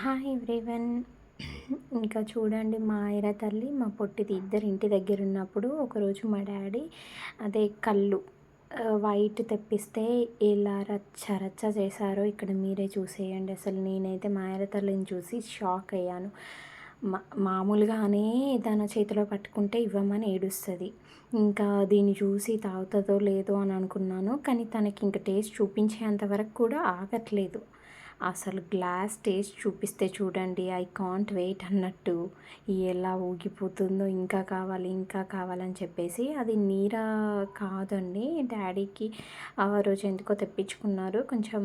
Hi everyone. ఇంకా చూడండి, మా ఐరా తల్లి మా పొట్టిది ఇద్దరు ఇంటి దగ్గర ఉన్నప్పుడు ఒకరోజు మా డాడీ అదే కళ్ళు వైట్ తెప్పిస్తే ఎలా రచ్చ రచ్చ చేశారో ఇక్కడ మీరే చూసేయండి. అసలు నేనైతే మా ఐరా తల్లిని చూసి షాక్ అయ్యాను. మామూలుగానే తన చేతిలో పట్టుకుంటే ఇవ్వమని ఏడుస్తుంది. ఇంకా దీన్ని చూసి తాగుతుందో లేదో అని అనుకున్నాను, కానీ తనకి ఇంకా టేస్ట్ చూపించేంత వరకు కూడా ఆగట్లేదు. అసలు గ్లాస్ టేస్ట్ చూపిస్తే చూడండి, ఐ కాంట్ వెయిట్ అన్నట్టు ఎలా ఊగిపోతుందో, ఇంకా కావాలి ఇంకా కావాలని చెప్పేసి. అది నీరా కాదండి, డాడీకి ఆ రోజు ఎందుకో తెప్పించుకున్నారు కొంచెం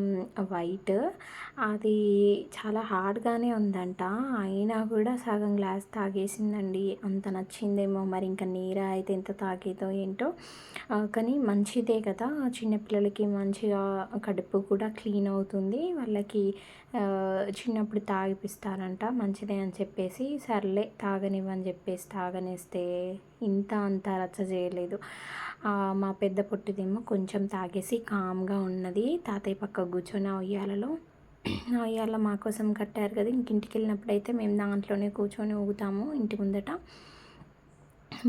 వైట్. అది చాలా హార్డ్గానే ఉందంట, అయినా కూడా సగం గ్లాస్ తాగేసిందండి. అంత నచ్చిందేమో మరి, ఇంకా నీరా అయితే ఎంత తాగేదో ఏంటో. కానీ మంచిదే కదా, చిన్నపిల్లలకి మంచిగా కడుపు కూడా క్లీన్ అవుతుంది. వాళ్ళకి చిన్నప్పుడు తాగిపిస్తారంట, మంచిదే అని చెప్పేసి సర్లే తాగనివ్వని చెప్పేసి తాగనేస్తే అంత రచ్చ చేయలేదు. మా పెద్ద పొట్టిదేమో కొంచెం తాగేసి కామ్గా ఉన్నది. తాతయ్య పక్క కూర్చొని ఆ ఉయ్యాల మా కోసం కట్టారు కదా, ఇంటికి వెళ్ళినప్పుడైతే మేము దాంట్లోనే కూర్చొని ఊగుతాము ఇంటి ముందట.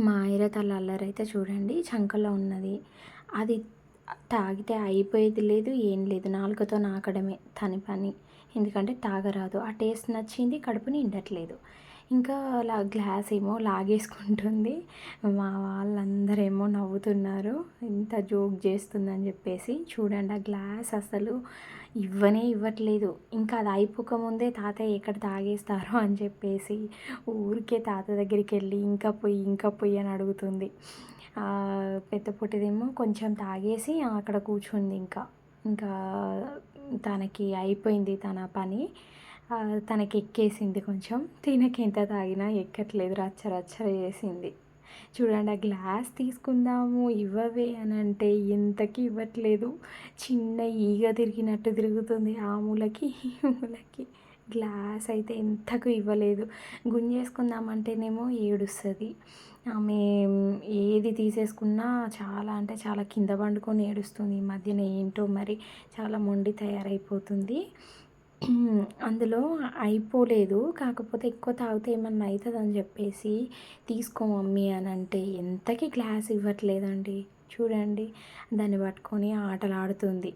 మా ఐరతల్ల అల్లరైతే చూడండి, చంకలో ఉన్నది. అది తాగితే అయిపోయేది లేదు, ఏం లేదు, నాలుకతో నాకడమే తని పని. ఎందుకంటే తాగరాదు, ఆ టేస్ట్ నచ్చింది, కడుపు నిండట్లేదు. ఇంకా అలా గ్లాస్ ఏమో లాగేసుకుంటుంది. మా వాళ్ళందరేమో నవ్వుతున్నారు, ఇంత జోక్ చేస్తుందని చెప్పేసి. చూడండి, ఆ గ్లాస్ అసలు ఇవ్వట్లేదు. ఇంకా అది అయిపోకముందే తాతయ్య ఎక్కడ తాగేస్తారో అని చెప్పేసి ఊరికే తాత దగ్గరికి వెళ్ళి ఇంకా పొయ్యి అని అడుగుతుంది. పెద్ద పొట్టిదేమో కొంచెం తాగేసి అక్కడ కూర్చుంది. ఇంకా తనకి అయిపోయింది తన పని, తనకి ఎక్కేసింది కొంచెం. తినకి ఎంత తాగినా ఎక్కట్లేదు, రచ్చ రచ్చ చేసింది. చూడండి, ఆ గ్లాస్ తీసుకుందాము ఇవ్వవే అని అంటే ఎంతకి ఇవ్వట్లేదు. చిన్న ఈగ తిరిగినట్టు తిరుగుతుంది ఆ మూలకి ఈ మూలకి. గ్లాస్ అయితే ఎంతకు ఇవ్వలేదు. గుంజేసుకుందామంటేనేమో ఏడుస్తుంది. ఆమె ఏది తీసేసుకున్నా చాలా అంటే చాలా కింద పండుకొని ఏడుస్తుంది. ఈ మధ్యన ఏంటో మరి చాలా మొండి తయారైపోతుంది. అందులో అయిపోలేదు, కాకపోతే ఎక్కువ తాగితే ఏమన్నా అవుతుందని చెప్పేసి తీసుకో మమ్మీ అని అంటే ఎంతకి గ్లాస్ ఇవ్వట్లేదండి. చూడండి, దాన్ని పట్టుకొని ఆటలాడుతుంది.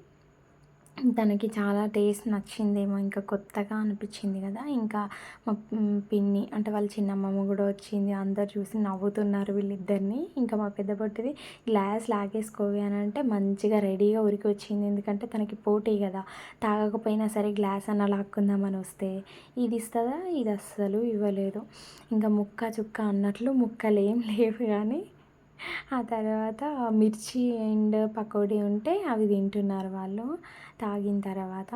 తనకి చాలా టేస్ట్ నచ్చిందేమో, ఇంకా కొత్తగా అనిపించింది కదా. ఇంకా మా పిన్ని అంటే వాళ్ళ చిన్నమ్మమ్మ కూడా వచ్చింది. అందరు చూసి నవ్వుతున్నారు వీళ్ళిద్దరిని. ఇంకా మా పెద్ద పొట్టిది గ్లాస్ లాగేసుకోవి అని అంటే మంచిగా రెడీగా ఉరికి వచ్చింది. ఎందుకంటే తనకి పోటీ కదా, తాగకపోయినా సరే గ్లాస్ అన్న లాక్కుందామని వస్తే ఇది ఇస్తుందా, ఇది అస్సలు ఇవ్వలేదు. ఇంకా ముక్క చుక్క అన్నట్లు ముక్కలు ఏం లేవు. కానీ ఆ తర్వాత మిర్చి అండ్ పకోడీ ఉంటే అవి తింటున్నారు వాళ్ళు. తాగిన తర్వాత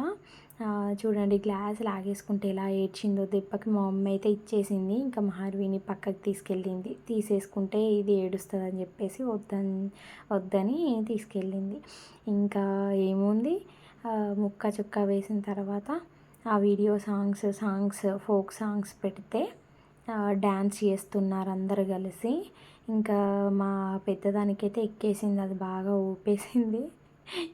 చూడండి, గ్లాస్ లాగేసుకుంటే ఎలా ఏడ్చిందో దెబ్బకి. మా మమ్మీ అయితే ఇచ్చేసింది, ఇంకా మహార్విని పక్కకి తీసుకెళ్ళింది. తీసేసుకుంటే ఇది ఏడుస్తుందని చెప్పేసి వద్దని తీసుకెళ్ళింది. ఇంకా ఏముంది, ముక్క చుక్క వేసిన తర్వాత ఆ వీడియో సాంగ్స్ ఫోక్ సాంగ్స్ పెడితే డ్యాన్స్ చేస్తున్నారు అందరు కలిసి. ఇంకా మా పెద్దదానికైతే ఎక్కేసింది, అది బాగా ఊపేసింది.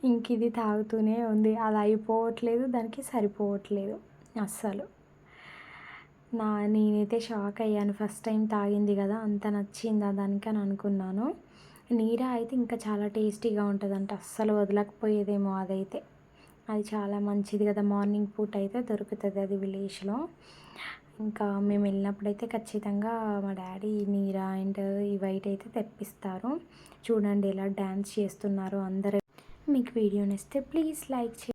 ఇంక ఇది తాగుతూనే ఉంది, అది అయిపోవట్లేదు, దానికి సరిపోవట్లేదు అస్సలు. నేనైతే షాక్ అయ్యాను, ఫస్ట్ టైం తాగింది కదా, అంత నచ్చిందా దానికి అని అనుకున్నాను. నీరా అయితే ఇంకా చాలా టేస్టీగా ఉంటుందంట, అస్సలు వదలకపోయేదేమో అదైతే. అది చాలా మంచిది కదా, మార్నింగ్ పూట అయితే దొరుకుతుంది అది విలేజ్లో. ఇంకా మేము వెళ్ళినప్పుడైతే ఖచ్చితంగా మా డాడీ నీరా అండ్ ఈ వైట్ అయితే తెప్పిస్తారు. చూడండి ఎలా డ్యాన్స్ చేస్తున్నారు అందరూ. మీకు వీడియో నచ్చితే ప్లీజ్ లైక్ చేయండి.